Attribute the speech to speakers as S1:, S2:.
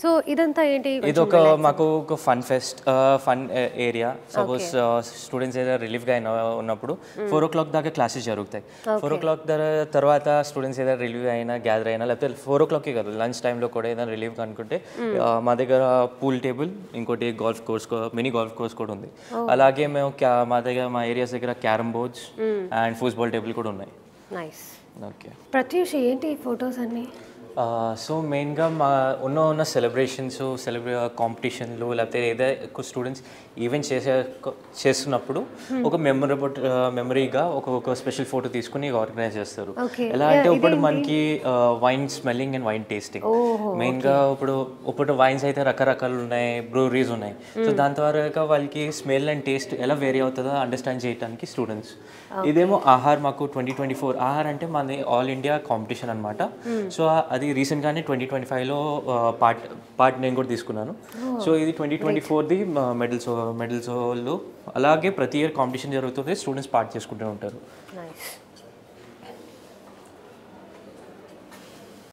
S1: So ఇదంతా ఏంటి?
S2: ఇది మాకు ఒక ఫన్ ఏరియా. సపోజ్ స్టూడెంట్స్ ఏదైనా రిలీఫ్గా ఉన్నప్పుడు 4 o'clock దాకా క్లాసెస్ జరుగుతాయి. 4 o'clock తర్వాత స్టూడెంట్స్ ఏదైనా రిలీవ్ అయినా గ్యాదర్ అయినా, లేకపోతే 4 o'clockకే కాదు, లంచ్ టైంలో కూడా ఏదైనా రిలీఫ్ అనుకుంటే మా దగ్గర పూల్ టేబుల్, ఇంకోటి మినీ గోల్ఫ్ కోర్స్ కూడా ఉంది. అలాగే మేము మా ఏరియాస్ దగ్గర carrom boards and football table కూడా ఉన్నాయి.
S1: నైస్.
S2: ఓకే,
S1: ప్రత్యూష్ ఏంటి ఫొటోస్ అన్నీ?
S2: సో మెయిన్గా మా ఉన్న సెలబ్రేషన్స్, కాంపిటీషన్లు, లేకపోతే ఏదైనా స్టూడెంట్స్ ఈవెంట్స్ చేస్తున్నప్పుడు ఒక మెమరీగా ఒక స్పెషల్ ఫోటో తీసుకుని ఆర్గనైజ్ చేస్తారు. ఎలా అంటే ఇప్పుడు మనకి wine smelling and wine tasting మెయిన్గా. ఇప్పుడు వైన్స్ అయితే రకరకాలు ఉన్నాయి, బ్రూవరీస్ ఉన్నాయి. సో దాని ద్వారా వాళ్ళకి స్మెల్ అండ్ టేస్ట్ ఎలా వేరీ అవుతుందో అండర్స్టాండ్ చేయడానికి స్టూడెంట్స్. ఇదేమో ఆహార్, మాకు 2024 ఆహార్ అంటే మనది ఆల్ ఇండియా కాంపిటీషన్ అనమాట. సో అది రీసెంట్గానే 2025లో పార్ట్ నేను కూడా తీసుకున్నాను. సో ఇది 2024ది మెడల్స్. అలాగే ప్రతి ఇయర్ కాంపిటీషన్ జరుగుతుంది, స్టూడెంట్స్ పార్ట్ చేసుకుంటూ ఉంటారు.